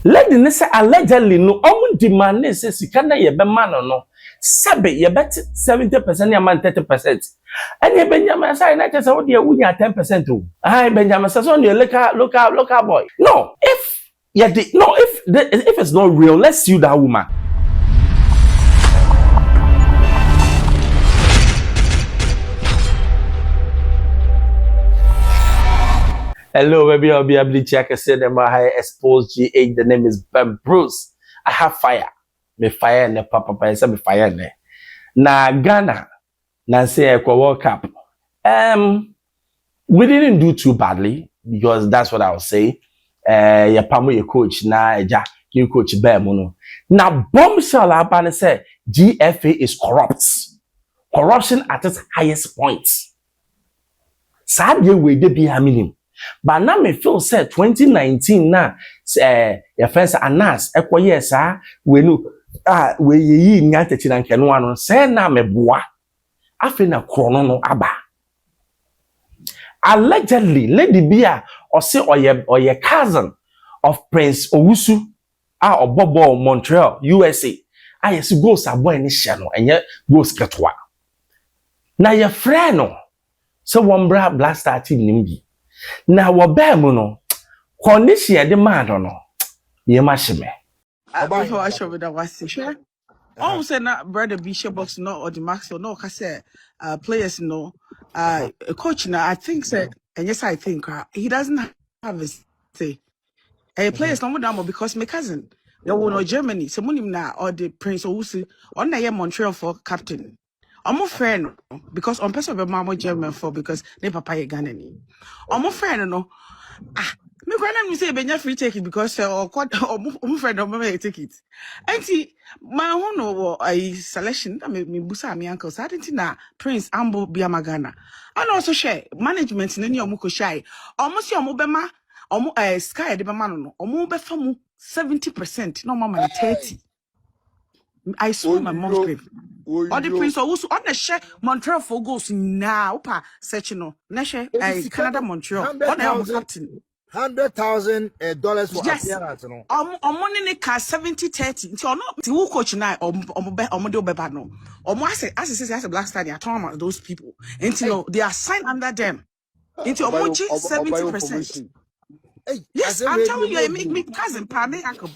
Lady ne say allegedly no omu demand ne say sika na ye be man no sabe ye bet 70% ya man 30%. And ye Benjamen say na say wo de wunya 10% o. Ah Benjamen say so local boy. No, if it's not real, let's sue that woman. Hello, baby. I'll be able to check. I said, I Xposed GA. The name is Bruce. I have fire. Me fire ne papa. I said me fire ne. Na Ghana. Na say World Cup. We didn't do too badly because that's what I was saying. Your pamo your coach na you coach Benjamen. Now bombshell happen say GFA is corrupt. Corruption at its highest point. Sadly, we dey be haminim. But now me feel say 2019 na your friends Anas ekoye sa we no we yi nyate chi na nke no ano say na me boa afi na krono no aba. Allegedly lady bia or say oye cousin of Prince Owusu obobo Montreal USA yes goes aboy ni hye no enye goes ketwa na your friend no so one black star team nimbi na wo ba mu no condition de man no ye ma hye before I show me that was sure. Oh, say na brother Bishop box no or the max or no ka say players no coach na I think say and yes I think he doesn't have a say. Players no more because my cousin they won no Germany so munim na or the Prince Owusu on na Montreal for captain. I'm friend because on person be mama German for because they papa ye Ghana ni. I'm friend no me grandma say benya free ticket because or friend or me take it. Auntie my own no a selection that me busa me uncle so didn't na Prince Ambo Biama Ghana. And also share management ni omuko shy. Almost your mobema sky de be man no omo be fa mu 70% no mama 30. I saw my mom's grave. Or the Prince also on the share Montreal for goals now pa search no na share Canada Montreal on the captain $100,000 for appearance no money ne ka 70-30 nti ono ti wo coach na omo de obeba no omo as black star they are talking those people nti no they are signed under them nti omo 70%. Yes, I'm telling you, me cousin, pa, me uncle,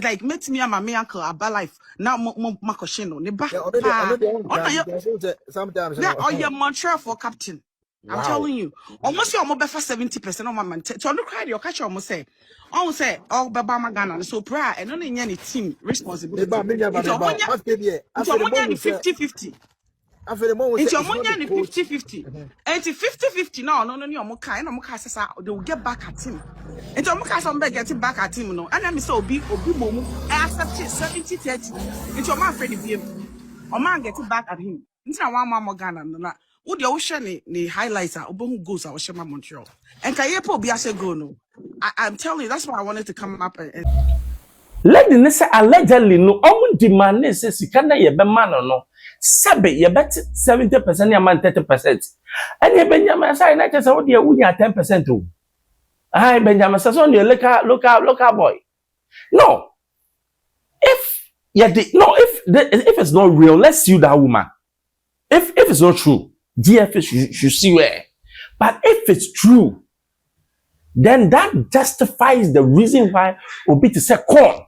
like met me and my uncle about life. Now, Makoshino, ne ba. Sometimes. Now, or your Montreal for captain. I'm telling you, almost your mobile for 70% of my man. So look how your catch almost say, oh, Baba Ghana, so proud, and only any team responsibility. It's only 50-50. It's your money 50-50. And 50-50 now, no, Moka, and Moka they will get back at him. And Moka somebody getting back at him, no. And I'm so big, Momo, I accept 70-30. It's your man Freddie BM. Or man getting back at him. It's not one more Ghana, no. Would the ocean the highlights are Obo goes our Shema Montreal. And Kayepo Biase go no. I'm telling you, that's why I wanted to come up and Lady ne say allegedly no omu demand ne say sika na ye be man no sabe ye bet 70% ya man 30%. And ye Benjamen say na say wo de wunya 10% o. Ah Benjamen say so no local boy. No. If it's not real, let's sue that woman. If it's not true, GFA should sue her. But if it's true, then that justifies the reason why obi to say corn.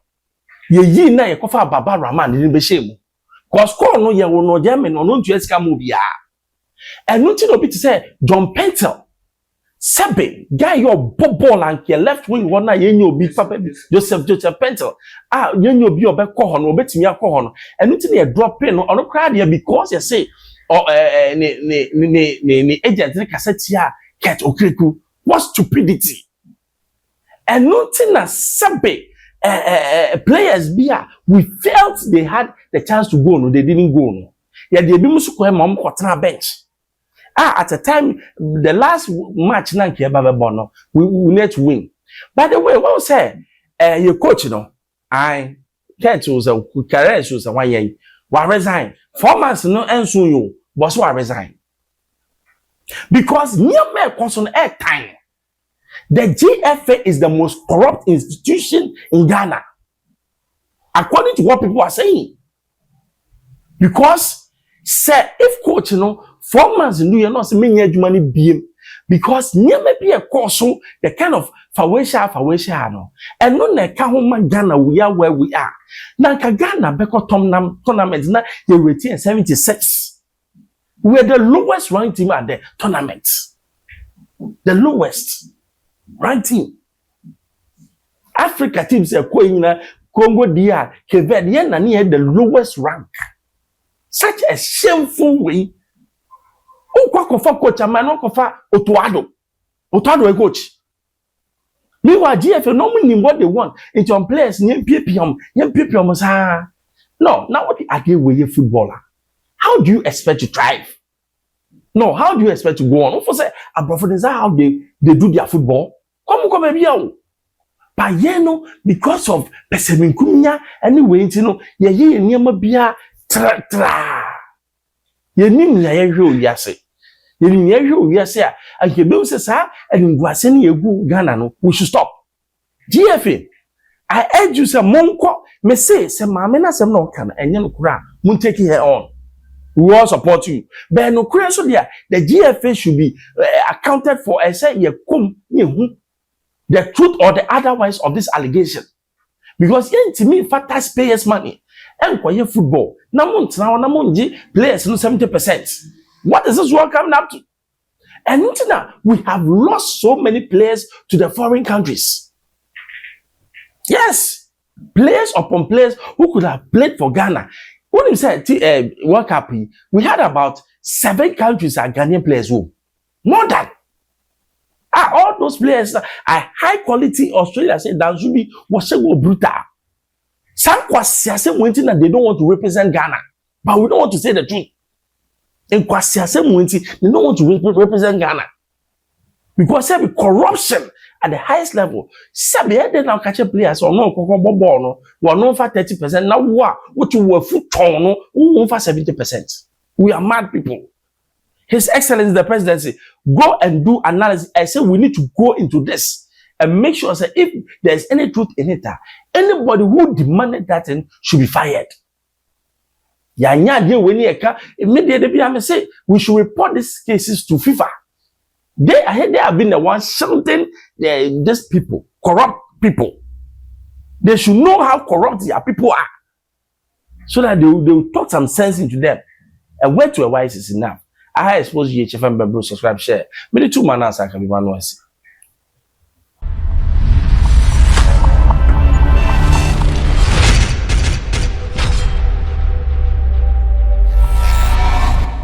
Ye na ye kofa baba Rahman ni be shame. Cause corn no ye wo no German no ntu esika mo bia. Enu ti no obi to say John Pentel. Sabe guy your ball and your left wing one na ye nya obi papa Joseph Pentel. Ye nya obi obekọ ho no obetimi akọ ho no. Enu ti na ye drop in no ono cry there because you say ni agent ni cassette ya get okreku. What stupidity. And nothing as sabe players bia we felt they had the chance to go no they didn't go no. Yeah they be musu ko mom kwotena bench. At the time the last match na nke ba no we need to win. By the way, what say your coach no I can't was a career was a 1 year. Wa resign. 4 months no enso you but so resign. Because near me concern air time. The GFA is the most corrupt institution in Ghana, according to what people are saying. Because, say, if coach, 4 months in you know, say, me money BM. Because near may be a course, so the kind of fawesha, no. And no, na kahoma Ghana, we are where we are. Nanka Ghana, Beko tournament, na, you retain 76. We're the lowest ranked team at the tournament. The lowest ranked team. Africa teams are going Congo DR, Quebec, near the lowest rank. Such a shameful way. Kwa kofa coach amano kofa Otuado a coach. Meanwhile, GFA normally what they want. It's your players, young PPM. No, now what the idea with your footballer? How do you expect to thrive? No, how do you expect to go on? For say, that's how they do their football. Come here. But because of Peseminkunya, anyway, ye nyama bia tra. Ye nim ya hwe yase. Ye nim ya hwe yase a akebe se sa engwase ne egu Ghana no, we should stop. GFA, I urge you say monko me say maame na sem no kan enye no kura, mun take her on. We all support you. But no kura so there, the GFA should be accounted for. I say ye come ye hu the truth or the otherwise of this allegation. Because to me, taxpayers' money. And for your football. Now, players no 70%. What is this world coming up to? And now, we have lost so many players to the foreign countries. Yes. Players upon players who could have played for Ghana. When you said World Cup, we had about 7 countries are Ghanaian players who. More than. All those players are high quality. Australia said that should be brutal. Some kwasiase mwenti na they don't want to represent Ghana, but we don't want to say the truth. In kwasiase mwenti, they don't want to represent Ghana because there be corruption at the highest level. Sabi they now catch players or no koko bobo no, we no for 30%. Now what you were foot no, we for 70%. We are mad people. His Excellency the Presidency, go and do analysis. I say we need to go into this and make sure that if there's any truth in it, anybody who demanded that thing should be fired. Immediately, I say we should report these cases to FIFA. They have been the ones shouting these people, corrupt people. They should know how corrupt their people are, so that they will talk some sense into them. And where to a wise is enough. I Xposed GFA, subscribe, share. Maybe 2 man answer can be one.